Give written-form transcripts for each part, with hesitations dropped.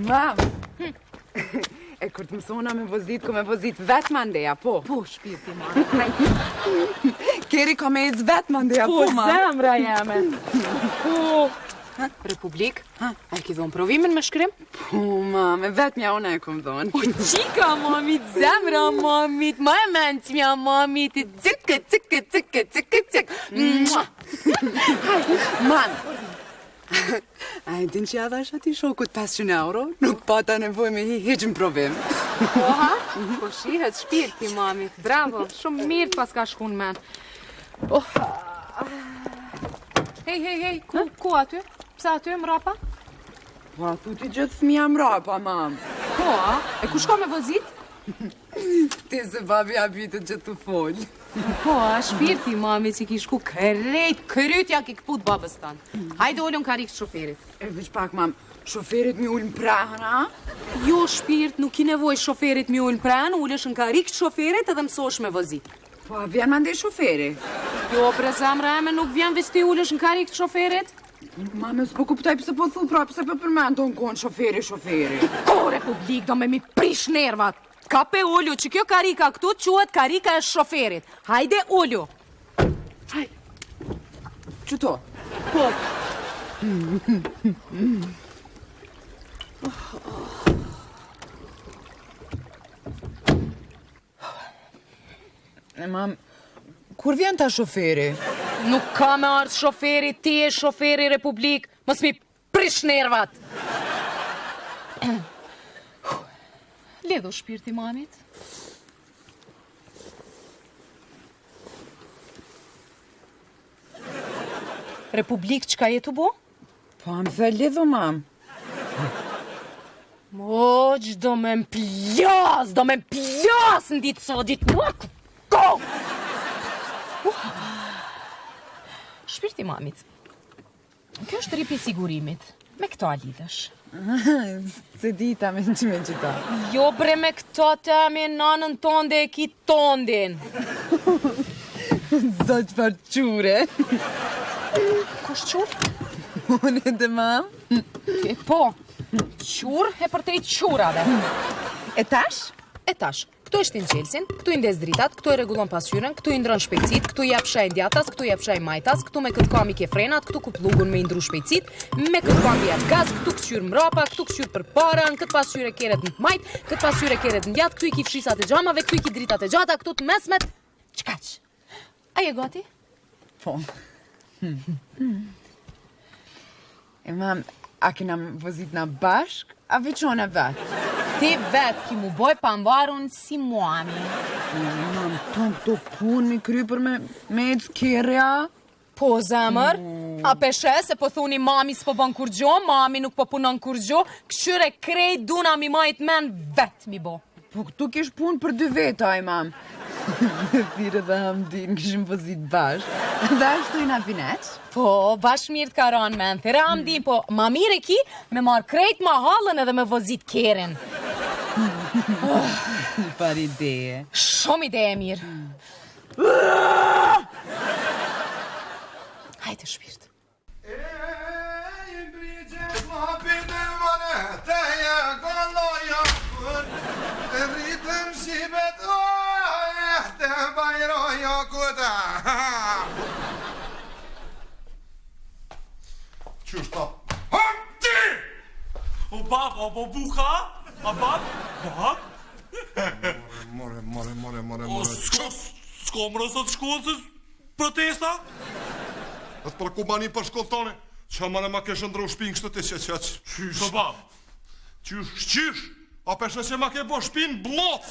Mam! E kur të mësona me vozit, ku me vozit vetë mandeja, po? Po, shpirti, ma. Keri ka me ecë vetë mandeja, po, ma? Po, zemra jeme. Po. Republik? Ha? A ki dhonë provimin me shkrim? Po, ma, me vetë mja una e kom dhonë. Po, qika, mamit, zemra, mamit, ma e menqmja, mamit, cikë, cikë, cikë, cikë, cikë. Man! A e din që ja dhash ati shokut 500 euro? Nuk pata nevoj me hiqën provim. Po, ha? Po, shihet shpirti, mamit. Bravo, shumë mirë pas ka shkun men. Oh. Hej, ku aty? Pse aty, mrapa? Po, a thuti gjithë fëmija mrapa, mam. Po, a? E ku shko me vozit? Ti se babi abitë që të folj. Po, a shpirti, mami, që ki shku krytja ki këput babës tanë. Hajde ullën karik shoferit. E veç pak, mam, shoferit mi ullën prahën, a? Jo, shpirt, nuk ki nevoj shoferit mi ullën pranë, ullësh në karik shoferit edhe mësosh me vozit. Po, a vjen mande shoferi? Jo, bre zamra eme, nuk vjen veç ti ullësh në karik shoferit? Mame, s'po kuptaj pëse po thu pra, pëse po përmen të në konë shoferi. Ko, Republik, do me mi prish nervat. Ka pe ullu, që kjo karika këtu quhet karika e shoferit. Hajde ullu. Hajde. Qëto? Po. E mam, kur vjen ta shoferi? Nuk ka me ardhë shoferi, ti e shoferi Republik. Mos mi prish nervat. Ledho shpirti mamit. Republik, qka jetu bo? Po, më the ledho, mam. Mo, do me m'pjas në ditë sodit. Nuk, ko! Shpirti mamit. Kjo është ripi sigurimit. Me këto a lidhësh. Se dita me që me qëta. Jo bre me këto të me nanën tonde e ki tondin. Zot për qure. Kush qur? Unë dhe mam. E po, qur e për te i qurave. E tash? E tash, këtu është në qelsin, këtu i ndes dritat, këtu i regulon pasqyren, këtu i ndron shpejtësit, këtu i jap shaj djatas, këtu i jap shaj majtas, këtu me këtë kam i ke frenat, këtu ku plugun me i ndru shpejtësit, me këtë kam i jap gaz, këtu këqyr mrapa, këtu këqyr për para, në këtë pasqyre keret në majt, këtë pasqyre keret në djatë, këtu i ki fshisat e gjamave, këtu i ki dritat e gjata, këtu të mesmet. Qkaq? A je gati? Po. E mam, a kena vozit në bashk, a veqona vetë? Ti vetë ki mu boj pambarun si muami. Mam, ton këto pun mi kry për me ecë kjerja. Po, zemër, a peshe se po thuni mami s'po bën kur gjo, mami nuk po punon kur gjo, këshyre krejt duna mi majt men vetë mi bo. Po këtu kish pun për 2 veta, aj mam. Thire dhe Hamdin kishim vozit bashk. Dhe ashtu i na pineq? Po, bash mirë t'ka ranë men, thire Hamdin, po ma mire ki me marë krejt ma halën edhe me vozit keren. Par ideje. Shumë ideje mirë. Hajde shpirt. Qysh ta? Hamdi! O bab, o buka? A bab? Bab? More. O s'ko më rësot shkollë se protesta? Atë për ku mani për shkollë tone, që ma në ma kesh ndru shpinë kështë të që. Qysh? O bab? Qysh? A peshe që ma ke bo shpinë bloc?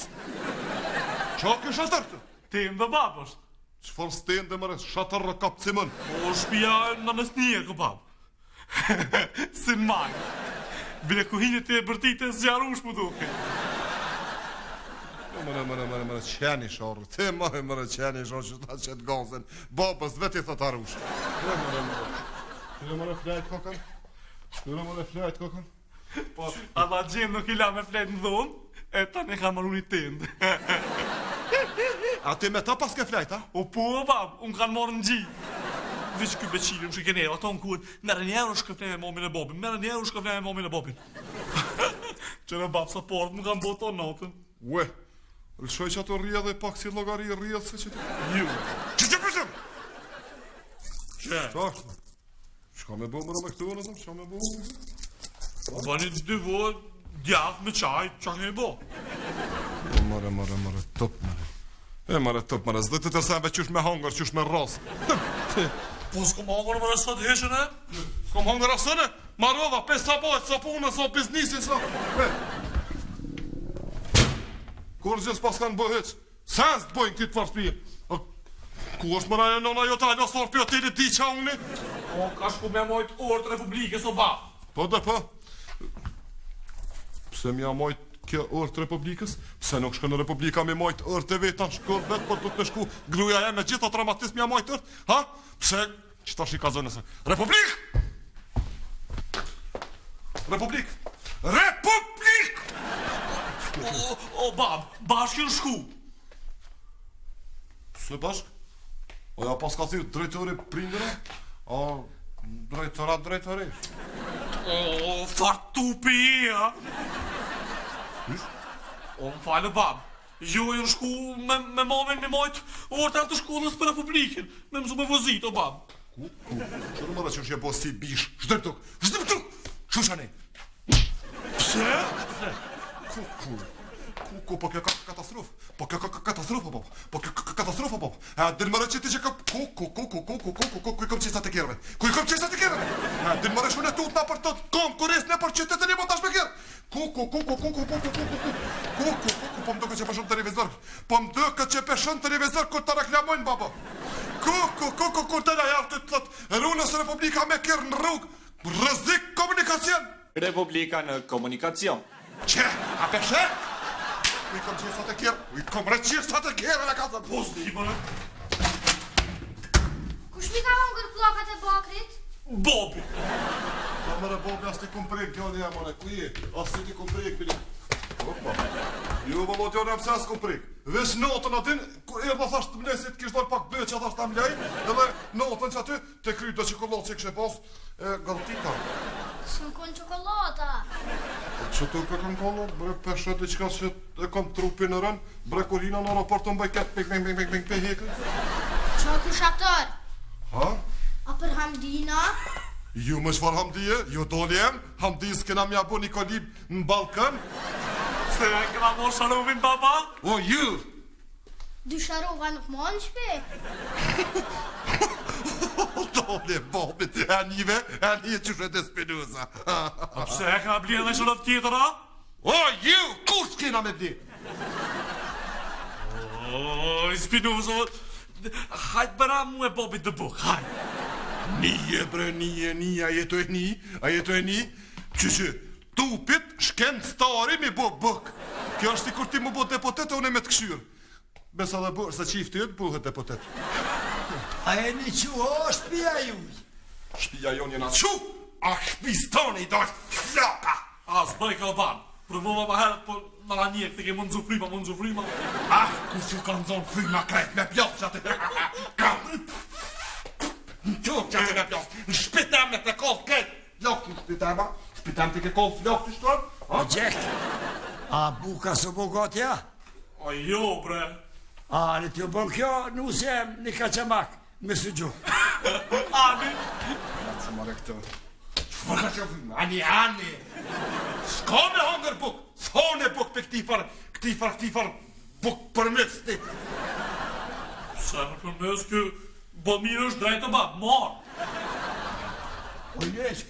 Qa kësh atërtë? Tem dhe bab është. Qëfar s'ten dhe mëre shatër rë kapë cimën? O shpia në nësnije, kë bab. Sin majë. Bile ku hinit e bërtite zjarush më duke. Mëre, qeni shorë. Te mëre qeni shorë që ta qëtë gazën. Babës veti thot arush. Mëre flajt kokën. Flajt kokën. Po, ata gjemë nuk i la me flejt në dhonë, e ta ne ka marrë një tendë. A ti me ta pas ke flajt, a? O po, bab, unë kanë marrë në gji. Veç ky beqinim që kene, ato në kuën, merë njerë u shkëfne me momin e bobin, merë njerë u shkëfne me momin e bobin. Qëre bab sa portë më kam boto natën. Ue, lëshoj që ato rrje dhe pak si logari rrje se që të... Ju. Që që përshëm? Që? Qa është? Shka me bo mëra me këtu në tëmë, shka me bo? O bani dy vojë, djath me qaj, qa ke bo? Mare, top, mare. Mare, top, mare, zdo të tërsenve qysh me hangër, qysh me ras. Po s'kom hangër më rësat heshën e? Kom hangër asëne? Marova, pe sa bajt, sa punë, sa biznisin, sa... Kur gjithë pas kanë bëheq, sens të bojnë këtë farspije. Ku është mëra e nona jo taj në sorë për atiri di qa uni? O, ka shku me mojt orë të Republikës o bab. Po dhe po. Pse mja mojt kjo orë të Republikës? Pse nuk shkë në Republika me mojt orë të veta në shkër vetë, por du të me shku gruja e me gjitha traumatism mja mojt orë? Ha? Pse? Qëta shi ka zënë se? Republik! Republik! Republik! O, bab, bashkë në shku. Pse bashk? O ja pas ka thirë drejtëri prindëre? O drejtërisht? O, fartupi i, ha? O, më falë, bab. Jo e në shku me momin me mojt orë të shkollës për Republikën. Me mësu me vozit, o bab. Ku? Qërë mëra që është je bo si bish? Shdëm tuk! Shushani! Pse? Ku, po kjo katastrofë? Po kjo katastrofë, po. Po kjo katastrofë, po. Dënë mëre që ti që ka... Ku i kom qisa të kjerëve? Ku i kom qisa të kjerëve? Dënë mëre shune tut na për të kom kuris në për qytetën i montash me kjerë? Ku, po më duke që pëshën të revizor. Po më duke që pëshën të revizor kur të reklamojnë, baba. Ku të da javë të thot, runës Republika me kjerë në rrugë, rëzik komunikacion. Republika në komunikacion. Që, a peshe? I kom qirë sa të kjerë, i kom reqirë sa të kjerë në kasën. Pos di, mëre. Kush mi ka hongër pllakat e bakrit? Bobi. Sa mëre Bobi, as ti kom prejkë, gjoni e mëre, ku je? As ti kom prejkë, bile. Opa. Jo, vëllot, gjoni e mëse as kom prejkë. Vesh notën atin, erë dhe thashtë të mnesit, kishtë dojnë pak bëhe që thashtë të mlej, edhe notën që aty, të kry do qikollatë që kështë e pas, galtika. S'më kon qokolata. Që të këkën kollo, bre peshe të qka që e kom trupin në rën, bre kurina në raport të mbaj ketë pik pe hekë. Qa kush atër? Ha? A për Hamdina? Ju më shfar Hamdije, ju doli em, Hamdi s'kena mja bu një kolib në Balkën. Se këna mo sharovin, baba? O, ju! Dy sharova nuk më në shpe. Doli Bobit, e një që shete Spinoza. A pse e ka blirë dhe shërët tjetër, a? O, ju! Kush kena me di? Oj, Spinoza, hajt bëra mu e Bobit dë buk, hajt. Nije, bre, nije, a jetu e një, që, tupit shken stari mi bo buk. Kjo është si kur ti mu bo depotet e une me të këshyrë. Besa dhe bërë, se qifti e të buhet depotet. A e një që o shpia juj? Shpia jo njëna që? A shpistoni do flaka! A, s'bëj kalban. Provova ma herët, po në la njek, të ke mund zufrima. Ah, ku që kanë zonë frima krejt me pjohë që atë... Kam... Në qokë që atë me pjohë, në shpitam me të kohë krejt. Flok në shpitama, shpitam të ke kohë flok të shtonë. O gjek, a buka së bogotja? O jo, bre. A në t'ju bën kjo, nusem një kaçamak, me së gjuhë. Ani. Që mare këtë... Qëfar ka që fëmë? Ani! S'ka me hangër buk! S'hone buk për këti farë buk për mes ti! Se në përmes kë bëmirë është drejtë bab, marë. O jeshk,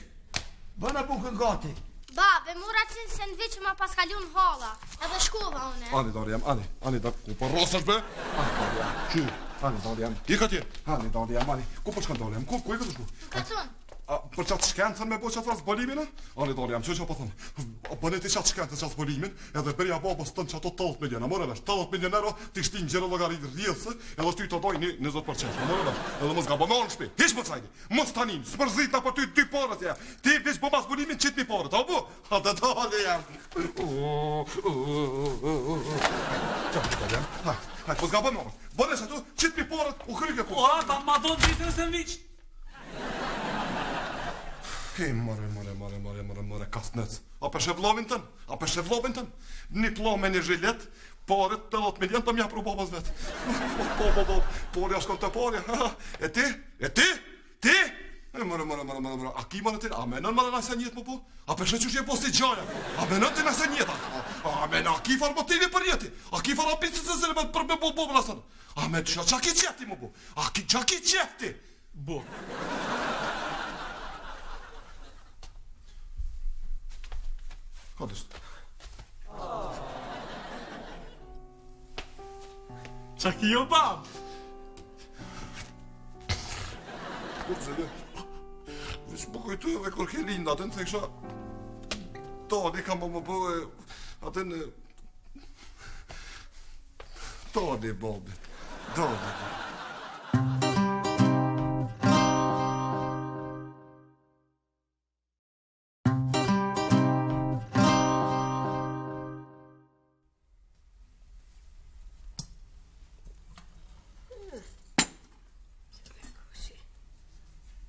bëna bukën gati. Babe, mura cilë sandviq ma pas kalun hala. Edhe shkova une. Ani Dariam, ani Dariam, ku për rosash be? Ani Dariam, që? Ani Dariam, i ka tje? Ani Dariam, ku për shkan Dariam, ku e këtë shku? Ka thun. Për qatë shkencën me bo qatë ras bolimin e? Ani Dariam, që po thënë? Bëni ti qatë shkencën qatë bolimin, edhe berja babës tënë qato 80 miliona, more vesh, 80 milionero ti shtin gjere logarit rrjithë, edhe ty të doj 20%, more vesh, edhe mos ga bo me onë shpi, hish më cajdi, mos tanin, s'përzit na për ty 2 parët ja, ti vish bo mas bolimin qit 1 parët, a bu? A të dali jam. Qatë Dariam, hajt, mos ga bo me onë, bënesh atu, qit 1 parët, u kryke ku. O, ta ma do në gjithë në sandviq. Hej, more, kasnec. A për shevlovin tën? A për shevlovin tën? Një plo me një zhilet, pare 80 milion të mja pru babas vet. Porja shkon të porja. E ti? Ti? More, a ki më në ti? A menon më dhe nëse njët më po? A përshë që shje po si gjaja? A menon ti nëse njët? A menon, a ki farë motivi për jeti? A ki farë ambicit se zile për me bo më nësën? A men, qa ki qefti më po? Qa ki qefti? Bo. Hadisht. Qa ki jo bab? Kur zile? Vish më kujtu edhe kur ke linda, atën të kësha... Tani kam më bëhe... Atën... Tani, babi. Tani.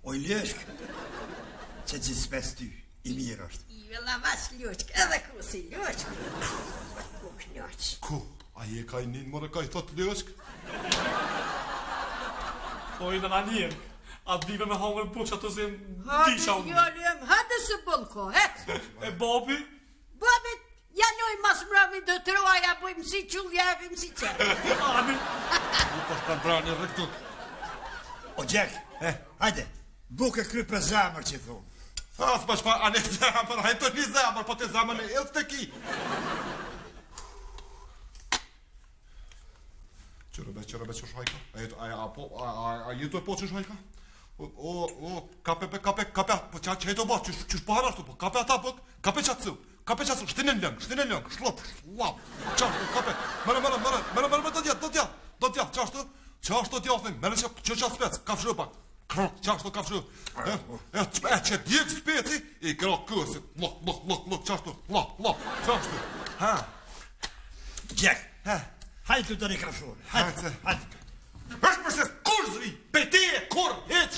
Oj, Ljoshk, që gjithë spes ty, I mirë është. I vela vas Ljoshk, edhe ku si Ljoshk. Ku Ljoshk. Ku? A je ka I nin, more, ka I thot Ljoshk? Oj, në manjem. A dhive me hangër po që atë zem Hadi disha unë. jolem, hadi se bëllko, hec. E babi? Babit, janoj mas mrami do të roaja, bojmë si qullja, evim si qërë. Ani. Nuk pas të brani rëktu. O, Gjek, hajde, buke kry për zamër që thonë. As bash pa anë zamër, hajtë të një zamër, po të zamër në ilë të ki. Qërëbe që shajka? A jetu e po që shajka? O, kape, po që jetu e bo, që shpahar ashtu, po kape ata bëk, kape që atësu, shtinin lëng, shlop, qashtu, kape, mërë, do tja, qashtu të tjafim, mërë që spec, kafshru pak, qashtu, e që djek speci, I kërë kësi, lok, qashtu, qashtu, ha. Gjek, hajde të një krafshore, hajde. është përses kur zri, beteje, kur, heq.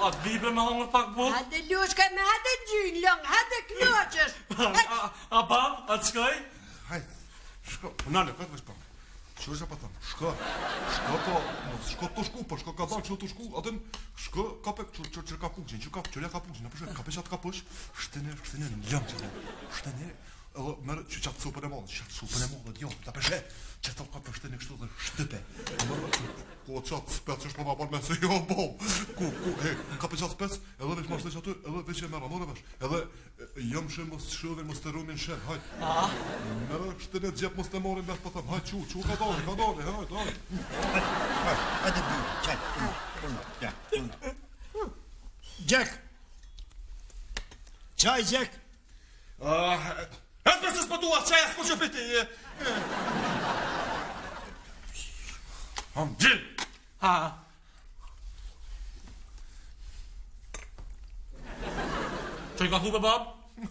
A dhive me hangër pak bo? Hadi Ljoshka me hadi gjynë lëng, hadi knoqës. A bab, a të shkoj? Hajde, shko, nane, këtë vesh pa. Qërësha pa thamë, shko të shku, po shko ka dalë që të shku, atën, shko, kape, që ka pukëgjin, që ka pukëgjin, në përshë, kape që atë ka pësh, shtene, në lëmë që dhe, shtene, edhe mërë që qatë supën e modë, djo, ta përshë, që të ka për shtene kështu dhe shtype, ko qatë spec që shpo ma parë me se jo bom, kape qatë spec, edhe veç ma shteq aty, edhe veç e mera, more vesh, edhe jam shë mos shëve, mos të rumin shë, hajt, mërë shtene gjep mos të morin vesh, po thëm, hajt qu ka dole, hajt. Hajde bërë, qaj. Gjek, qaj Gjek. As për se s'pëtua, qaj as ku që piti. Gjin. Ha. Që I ka thupe bab? O,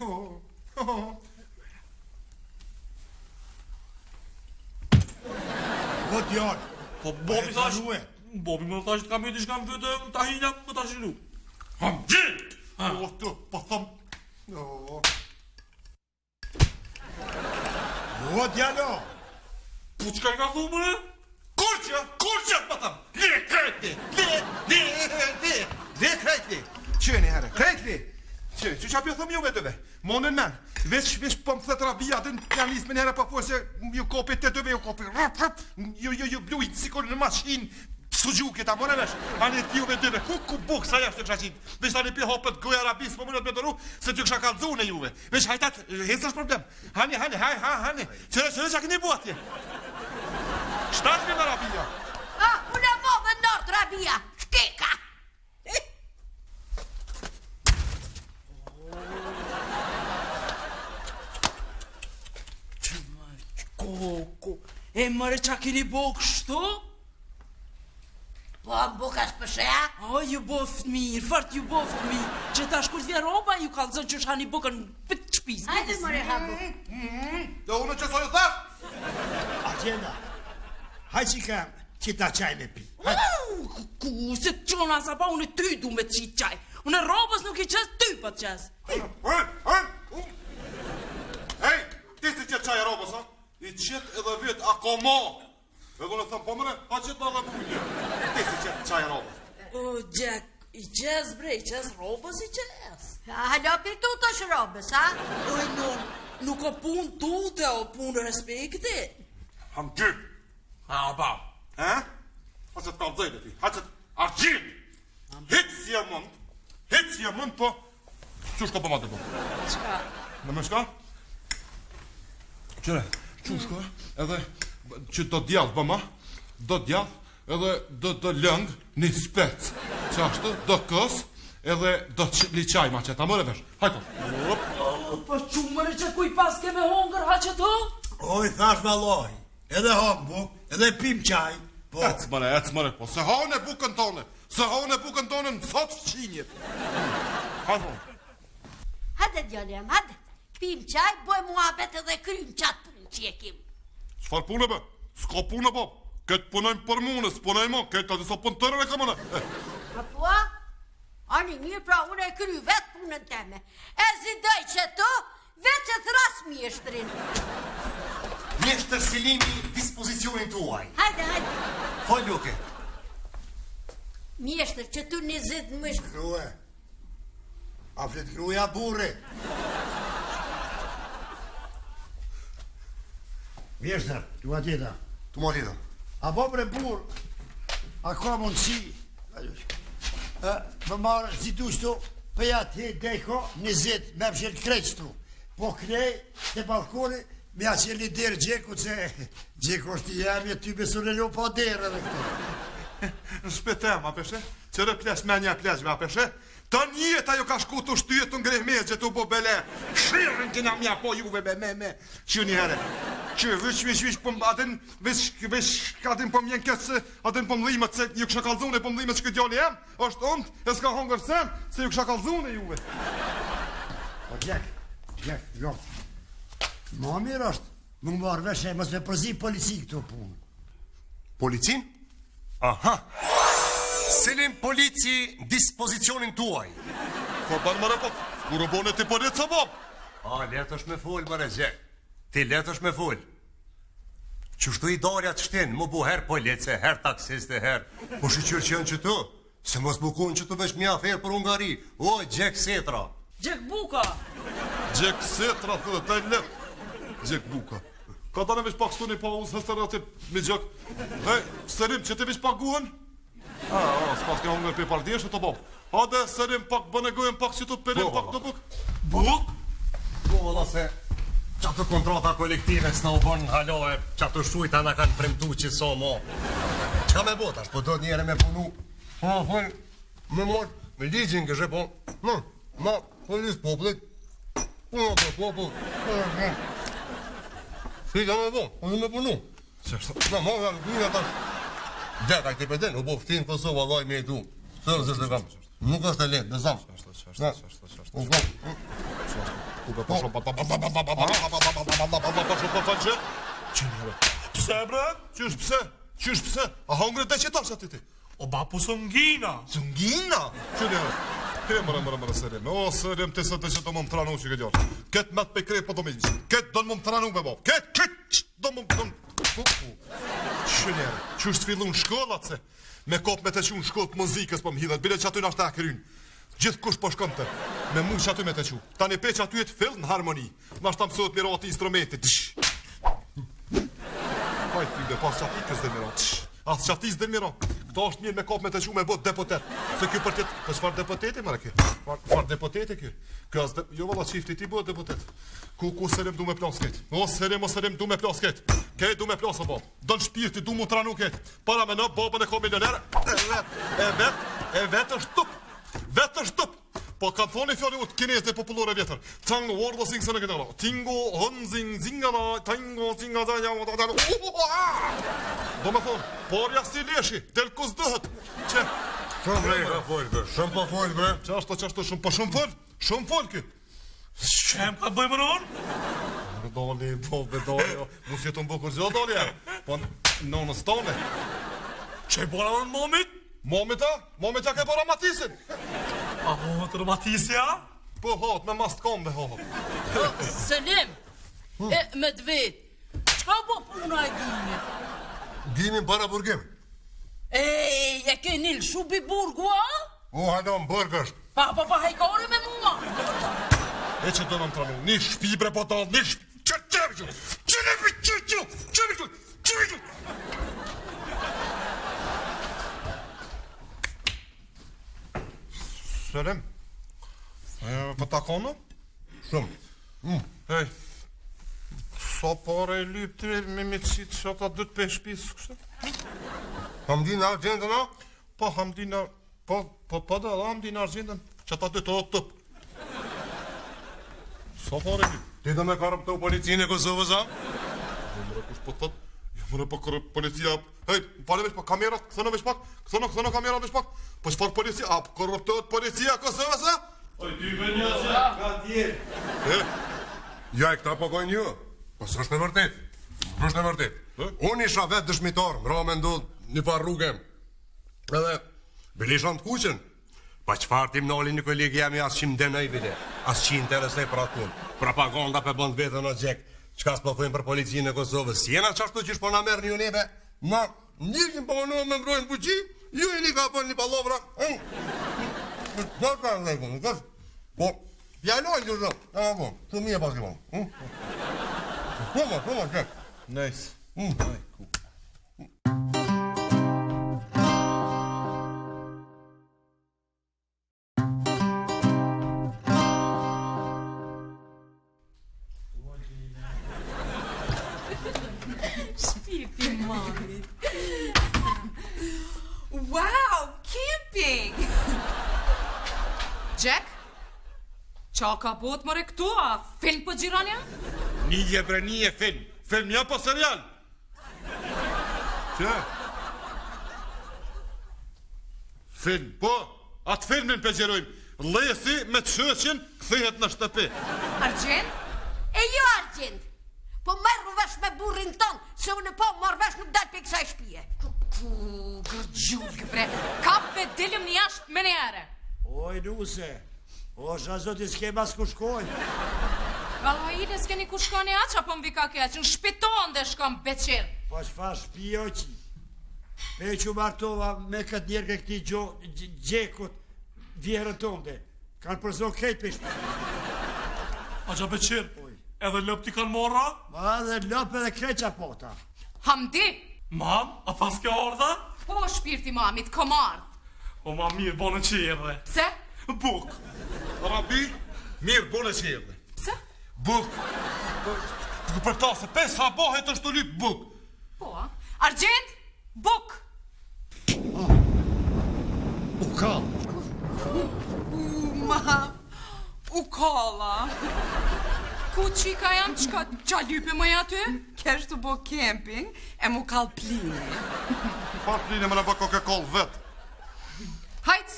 djallë. Po bobi thash, Lue. bobi më thash të kam veti shkam vete të hinja më ta shilu. Gjin. O, të, po thëm. O, djallo. Po që ka I ka thupe mëre? Kurqë, po thëm. Le krejtli. Qëni, herë, krejtli. Që qa pjo thëm ju vetëve? Monën men, veç po më thëtë rabia, dhe janë lisë me njëre pa forë se ju kopi të dëve, ju kopi, ju blujnë sikur në mashin, su gjuke ta mone vesh, anë të juve dëve, ku buk sa jashtë të kshaqin, veç ta një pi hopët goja rabis, po mënët me dëru, se të ksha kalzune juve, veç hajtat, hesë është problem, hani, qërë që këni buatje, shtatë me në rabia. Unë e mo dhe nërtë rabia, shkeka. Koko, e mëre qa kini bo kështu? Po, bukas përsheja? O, ju boft mirë, fart ju boft mirë. Që ta shkurt vje roba, ju ka zënë që shani bukën për të shpis. Hajde mëre habu. Dhe unë që sojë thash? Atjena, hajde që kam, që ta qaj me pi. Ku, se të qona sa pa unë ty du me të qitë qaj. Unë robës nuk I qes, ty pa të qes. Hej, ti si qëtë qaj robës, ha? I qëtë edhe vetë akoma. E do në thëmë po mëne, a qëtë në dhe mujnë. Ti si qëtë qaj robës. O, Gjek, I qes bre, I qes robës I qes. Halo pi tu të shrobës, ha? Oj, nuk o pun tute, o pun respekti. Ham gjyk. Ha, ba. Ha? A qëtë ka dhejnë ti, a qëtë argjit. Hitë si e mund, po. Qush ka pëma të po? Qka? Në më shka? Qëre, qush ka? Edhe që do djallë pëma, do djallë, edhe do lëngë një spec. Që ashtu, do kës, edhe do li qaj ma qëta, mërë vesh. Hajto. Po qumëri që kuj pas keme hongër ha që të? Oj, thash valoj, edhe hong buk, edhe pim qaj, po. Ecë mëre, po. Se haun e bukën tonë në sot fqinjit. Hajto. Hajde djallë jam, hajde. Pim qaj, boj muabet edhe krym qatë punë që jekim. Qfar punë bë? S'ka punë po. Këtë punojmë për mune, s'punojmë mo. Këtë atë sa punë tërën e ka mëne. A po? Ani mirë, pra unë e kry vetë punën teme. E zidoj që to, vetë që thras mjeshtrin. Mjeshtër Selimi, dispozicionin tuaj. Hajde. Foj Luke. Mjeshtër që tu një zidë në mështë. Grue, a flet gruja burri. Mjeshtër, tu atjeta. Tu ma tita. A bo bre burë, a ka mundësi, më marë zidu shtu, pëja të deko, një zitë, me pëshel kreqtu. Po krej, të balkoni, me a që një derë gjeku, që gjeku është i jemi, ty besun e lo pa derë edhe këto. Në shpetem, a peshe? Qërë plesh me një pleshve, a peshe? Të njët ajo ka shku të shtyjet të ngreh me që të bo bele. Shirën këna mja po juve me. Që një herë. Që vish po atin, vish atin po mjen kësë, atin po mdhimet se ju kësha kalzune, po mdhimet që këtë djali jem, është ondë, e s'ka hongër sen, se ju kësha kalzune juve. O gjek, gjok. Ma mirë është, më marrë veshe, mos me përzi polici këto punë. Policin? Aha. Selim polici dispozicionin tuaj. Po banë mëre po, kur o bone ti polica bab. A, letë është me full, mëre gjek. Ti letë është me full. Qështu I darja të shtin, mu bu her police, her taksiste, her. Po shqyqyr që janë që tu, se mos bukun që tu vesh mja ferë për Ungari. O, gjek setra. Gjek buka. Gjek setra, thë, taj letë. Gjek buka. Ka da në vish pak stu një pauzë, hësteratit, mi gjek. Hej, Selim, që ti vish pak guhen? S'pas ke hongër për pardjeshe të bab. Hade, Selim, pak bënegojnë pak që të perim pak të buk. Buk? Po, valla se qatë kontrata kolektive s'na u bën halohe, qatë shujta na kanë premtu që so mo. Qka me bot, ashtë po do njere me punu. Me mor, me ligjin këshe po. Ma, polis poplit. Popull. Shika me bo, me punu. Na, ma, janë ta. Gjeka këti për den, u bo ftin Kosovë, Allah I me I tu. Sërë zështë dhe kam. Nuk është e letë, dhe zamë. Pse bre? Qysh pse? A hongre dhe që tash ati ti? O ba po së ngina. Së ngina? Qyne mërë Selim. O Selim të së të që do më më tranu që këtë gjallë. Këtë me të pekrej po do me gjithë. Këtë do më më tranu me bo. Këtë do më më Qyne qysh të fillu në shkollat se me kop me të që në shkollë të muzikës po më hidhet. Bile që aty në ashtë e krynë. Gjithë kush po shkëm të, me mu që aty me të qu. Ta një pe që aty e të fillë në harmoni. Në ashtë ta mësot miro ati instrumentit. Hajt ty dhe pas që ati kësë dhe miro. Asë që ati së dhe miro. Këta është mirë me kop me të qu me bot deputet. Se kjo për tjetë, për shfar deputeti mëre kjo? Far deputeti kjo? Kjo asë, jo valla qifti ti bot deputet. Ku Selim du me plas këtë? O Selim du me plas këtë. Këtë du me plas o bab. Dën shpirti du mu tranu këtë. Para me në babën e ko milioner. E vetë është tup. Vetë është tup. Po ka thoni fjallë utë kinez dhe popullore vjetër. Tango, wardo sing së në këtë ala. Tingo, hënzing, zingana, tango, zingazanja, do me thonë, porja si leshi, del kus dëhët. Që? Shumë bre, ka folë kë, shumë po folë bre. Qashtë shumë, po shumë folë? Shumë folë kë. Qem ka bëjmë në unë? Në doli, po bedoli, mu si jetë në bukur zjo doli, po nonës tone. Që I bora në momit? Momita ke para Matisin. A ho të Matisja? Po hot, me mast kombe hot. Selim, me dvet, qka po puna e Gimit? Gimin para burgim. E ke nil shubi burgu, a? O, hajdo më burg është. Pa, hajkore me mua. E që të në më tranu, një shpibre po të një shpibre. Selim, po ta konë? Shumë. Hej, sa pare e lyp të me mitësit që ata 2 për shpisë, kështë? Hamdin argjendën, a? Po, hamdina, po da, hamdina argjendën, që ata 2 të tëp. Sa pare e lyp? Ti do me karëm të policinë e Kosovës, a? Jemre kush po thot, jemre po kërë policia, hej, pale vesh pak kamerat, këthëno vesh pak, këthëno kamerat vesh pak, po shpak policia, a korruptohet policia Kosovës, a? Oj, ty për një që, ka tjerë. Ja, e këta pagojnë një. Po së është e vërtet. Është e vërtet. Unë isha vetë dëshmitar, më ra me ndodhë një par rrugem. Edhe, bilishan të kuqen. Pa qëfar tim noli një kolegi jam i asë që më denaj bile. Asë që interesej për atun. Propaganda për bënd vetën o gjek. Qka s'po thujmë për policinë e Kosovës. Si jena qashtu që shpo na merë një nebe, na njëgjim po në me mbrojnë fuqi, ju i një ka për një palovra. Në ka në lejku, në kështë. Po, pjallojnë që shumë, të mije pas këpon. Toma, qek. Nice. Shpirti mamit. Wow, camping! Jack? Qa ka bot mëre këtu, a film për gjiranja? Nije bre, nije film. Film ja po serial. Që? Film, po. Atë filmin për gjerojmë. Lesi me të shëqin, këthihet në shtëpi. Argjend? E jo Argjend, po merru vesh me burrin ton, se unë po marr vesh nuk dal për kësaj shpije. Gërgjullë, bre. Kap me dilim një jashtë me njere. Oj, nuse, o shazoti s'ke mas ku shkojnë. Valha i dhe s'keni ku shkoni aqa, po m'vi ka keq, në shpiton dhe shkon beqir. Po shfa shpije o qi. Me që martova me këtë njerë ke këti gjekut vjerën tonde. Kanë përzon krejt për shpije. A gja beqir, edhe lëp ti kanë morra? Ma dhe lëp edhe krejt qa pota. Hamdi? Mam, a pas ke ardha? Po, shpirti mamit, komard. O ma mirë, bonë që erdhe. Pse? Buk. Rabi, mirë, bone që erdhe. Pse? Buk. Për ta se 5 sabohet është të lyp buk. Po, a? Argjend? Buk! U ka. Mam, u kolla. Ku qika jam, qka gjallype më aty? Kesh të bo camping, e mu kall plini. Par pline me në bëko ke koll vet. Hajt,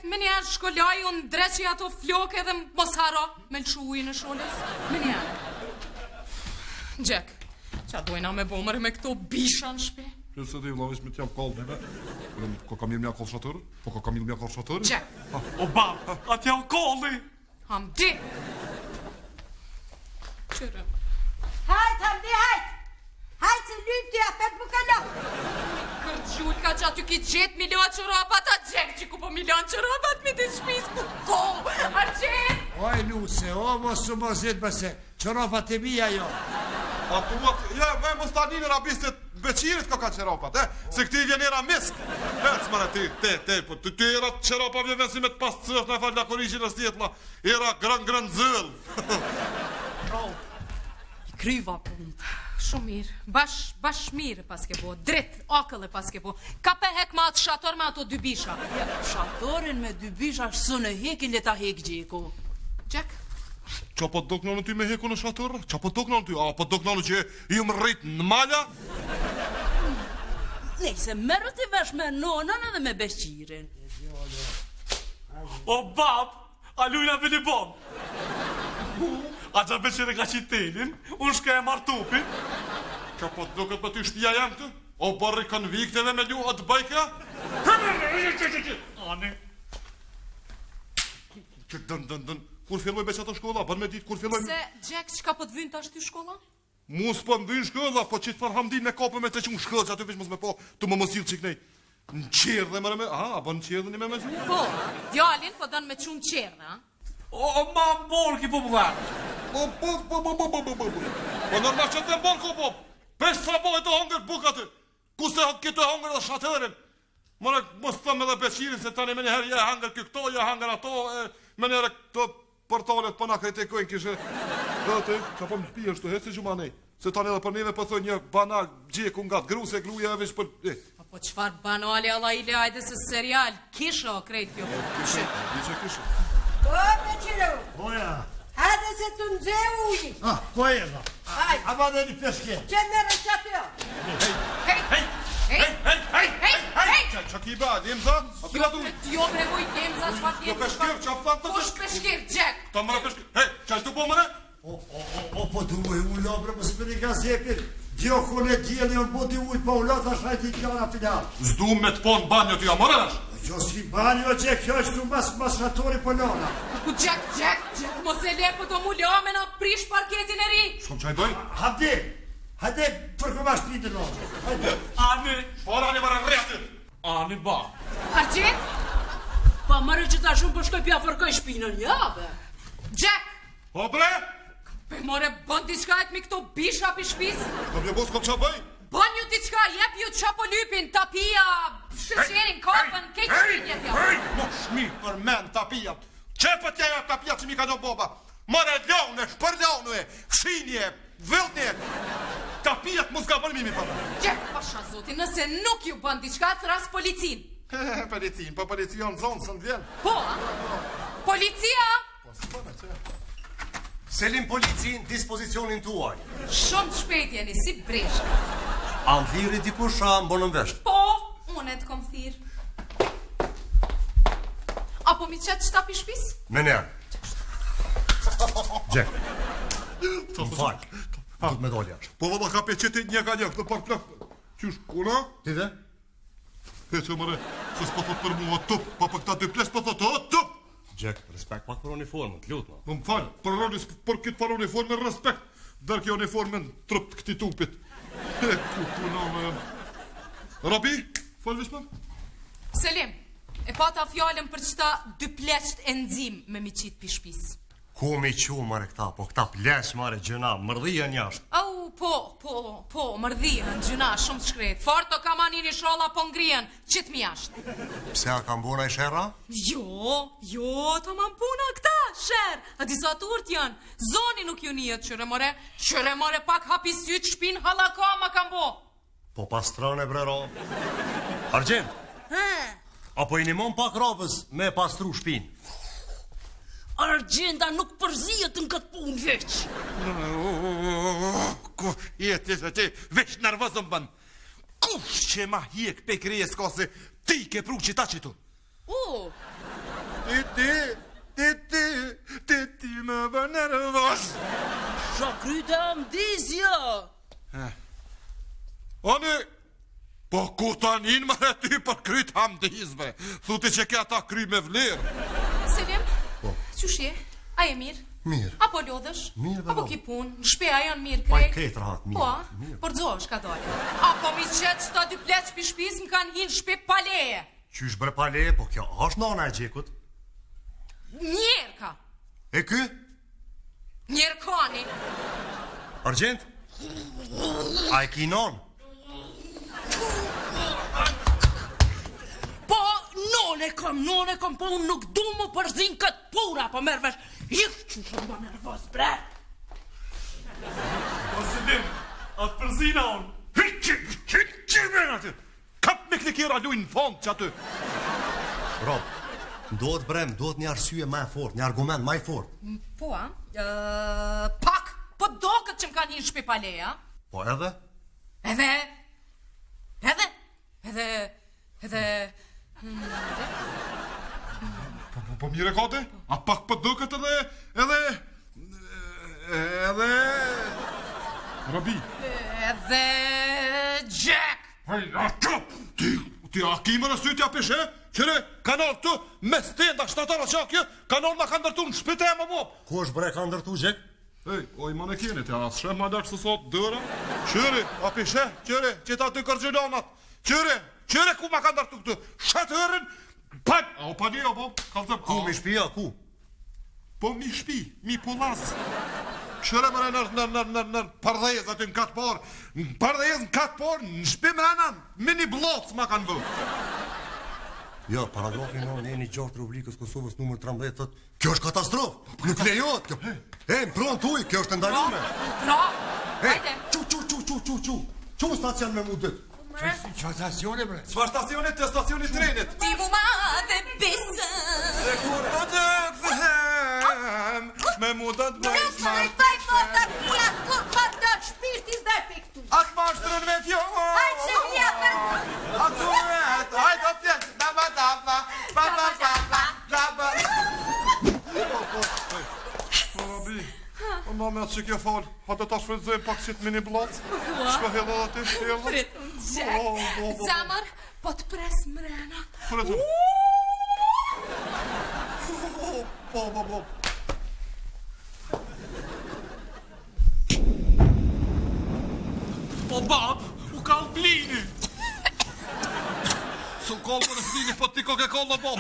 me njerë shkollaj, unë dreqi ato floke dhe mos haro me lëshu ujë në sholës. Me njerë. Gjek, qa dojna me bomër me këto bisha në shpe? Nëse dhe i vlavish me t'jam koll neve. Ko ka mirë mja koll shatërë? Po ka mirë mja koll shatërë? Gjek. O bab, atë janë kolli. Hamdi. Qërë. Hajt, Hamdi, hajt! Hajt se lyp të japet më kalo! Kërgjut ka që aty ki gjetë milion qërapat, a gjek që ku po milion qërapat me të shpis ku ko, Argjend! Oj, nuse, o mos u mozit bëse, qëropat e mija jo. A tu ja, me mos ta një në rabistit veqirit ka qërapat, se këti vjen era misk. S'mane ti, po ty era qërapa vjen si me të pas cëf në falë la korishin e stjetla, era gran zëll. Kryva punë. Shumë mirë, bash mirë pas ke bo, dritt, akëlle pas ke bo. Ka pe hek ma atë shator me ato dy bisha. Shatorin me dy bisha së në hekin le ta hek gjeko. Gjek? Qa po të doknonë ty me heku në shatorë? Qa po të doknonë ty? A po të doknonë që ju më rritë në malja? Nejse, merë të vesh me nonën edhe me beqqirin. O bab, a lujna vili bon. A gja beqire ka qitelin, unë shka e martupin. Qa po të doket për ty shpia jam të? O barri konvikteve me lu atë bajka? Ani. Kur filloj beq ato shkolla, bën me ditë kur filloj... Se, Jack, çka po të vynë tash ty shkolla? Mu s'po më vynë shkolla, po që të farhamdin me kapë me të që më shkolla, që aty veç mos me po, të më mësil qik nej. Në qerë dhe mëre me... A, bën në qerë dhe një me zhu? Po, djalin po dënë me qunë qerë, a? O, ma borki po përvarë. Po nërma që të mbon ko po, pes të raboj të hongër bukatë, ku se këtë hongër dhe shatërin. Mëre, mos të me dhe beqirin, se tani me njëherë je hangër këto, je hangër ato, me njëherë këto portalet për na kritikojnë kishe. Dhe të, që po më pijë është të hecë gjuma nej, se tani edhe për neve për thë një banal gjeku nga të gruse, gluja e vish për... Po qëfar banali Allah i le ajde se serial, kishe o krejt kjo. Kishe. O, me qëllu. Oja. Hajde se të nëzhe ujë. Ko e dha? A ba dhe një peshke. Që mërë që atë jo. Qa ki ba, lemza? A pila du? Jo bregoj lemza, qëfar Jo peshkir, qa fëtan të Kush peshkir, Jack? Ta mëre peshkir. Hej, qa është të po mëre? O, po du e u lobre, mësë për një gazepin. Dio kone djeli, unë po di ujt, pa u lot, ashtë hajti kjana final. Zdu me të po në banjo të ja mëre vesh? Jo si banjo që kjo është tu mas shatori për lona. Jack, mos e le po të mu lome në prish parketin e ri. Shkom qaj bëj? Hajde, përkëma shpinë në lona. Hajde. Ani. Fara një mëre rrehtit. Ani ba. Argjit? Pa mërë që ta shumë për shkoj pja fërkoj shpinën, ja, be. Jack! Po bre? Pe more, bën diçka e të mi këto bisha për shpis? Po bje bos, kom qa bëj? Bën ju diçka, jep ju qapo lypin, tapia, shësherin, kapën, kej qërin jep jo. Nuk shmi për men tapijat. Qepët jaja tapijat që mi ka do boba. Mëre lone, shpërlone, fshinje, vëllne. Tapijat mos ka bërë mimi për me. Jack, pasha zoti, nëse nuk ju bën diçka, thras policin. Policin, po policia në zonë, së në vjen. Po, policia! Selim policin dispozicionin tuaj. Shumë të shpejt jeni, si breshka. A më thiri dikush a më bonën vesht? Po, unë e të kom thirë. Apo mi qëtë shtapi shpis? Me njerë. Jack. Më falë. Du të me doli jashtë. Po vëlla ka pe qëti një ka një, këtë par plak. Qysh, kuna? Ti dhe? He që mëre, që s'po thot për mua tup, pa për këta dy ples po thot, o tup! Jack, respekt pak për uniformën, të lutë, Më falë, për këtë par uniformën respekt, dërë kjo uniformën trup të këti tupit. Kuna me... Rabi, falë vishme? Selim, e pata fjallën për qëta dy pleqt e ndzim me mi qitë pi shpis. Ku mi qu, mare këta, po këta pleq, mare gjëna, mërdhija njashtë. Au, po, mërdhien, gjuna, shumë të shkret. Farto ka manini sholla po ngrien, qitë mi ashtë. Pse a kam bona i shera? Jo, ta man puna këta, sher. A disa turt janë. Zoni nuk ju njët, qëre more pak hapi sytë shpin halaka ma kam bo. Po pastrane brero. Argjent, apo i nimon pak robës me pastru shpin. Argjenda nuk përzijet në këtë punë veç. Ku jeti se ti veç nervozëm bën. Kush që ma hjek pe krije s'ka se ti ke pru që ta qitu? Ti më bën nervoz. Shakryte amdizja. Ani, po ku ta njën më ty për kryt hamdizme. Thuti që ke ata kry me vlerë. Selim, qëshje? A e mirë? Mirë. Apo lodhësh? Mirë, Apo ki punë? Shpeja janë mirë Pa i krejt? ketë rahat, mirë. Po, por zosh ka dole. Apo mi qëtë që ta dy pleq për shpis më kanë hinë shpe paleje. Qysh bre pale, po kjo është nana e gjekut. Njerë ka. E ky? Njerë kani. Argjent? A e ki non? Po, none kam, po unë nuk du më përzin këtë pura, po merë vesh. Ikë që shumë ba nervos, bre. Po Selim, atë përzina unë. Kap me klikera lujnë në fond që aty. Rob, ndodh brem, ndodh një arsye ma e fort, një argument ma e fort. Po, pak, po do këtë që më kanë hinë shpe paleja. Po edhe? Po mire kate? A pak për dëkët edhe... Rabi. Edhe Jack. Ti a kime në sytja pishe? Qëre, kanal këtu, me stenda shtatara qakje, kanal në ka ndërtu në shpite e më bo. Ku është bre ka ndërtu, Gjek? Ej, oj, më në kjenit, ja, as shem ma dakë së sot dëra. Qëre, a pishe, qëre, që ta të kërgjëlonat. Qëre, ku ma ka ndërtu këtu? Shatërën, pak, a o pa një, o po, kalëtëm. Ku, mi shpia, ku? Po mi shpi, mi pulas. Qëre mëre në pardhejez aty në katë por. Në pardhejez në katë por, në shpi mëre mini blocë ma kanë vë. Ja, paragrafi në një gjartë Republikës Kosovës numër 13 thot, kjo është katastrofë, nuk lejot kjo. Më pronë tuj, kjo është ndalume. Pra, hajde. Qu stacion me mu dytë? Qa stacione, bre? Qfar stacionit të stacionit trenit? Ti mu ma dhe bisë. Se kur do të këthem, me mu do të bëjsh ma Nuk taj fota pia, kur pa të shpirtis dhe piktu. Atë ma shtrën me fjohë. Hajtë që vjetër. Atë vetë, hajtë o pjetë. Daba. Arabi, në me atë që kjo falë, ha të ta shfridzojmë pak qitë mini blocë. Shko hedhe dhe ti, hedhe. Pritëm, Gjek. Zamër, po të pres mrena. Pritëm. Po. O bab, u kall blini. Su kollë në flini, po ti ko ke kollë, bom.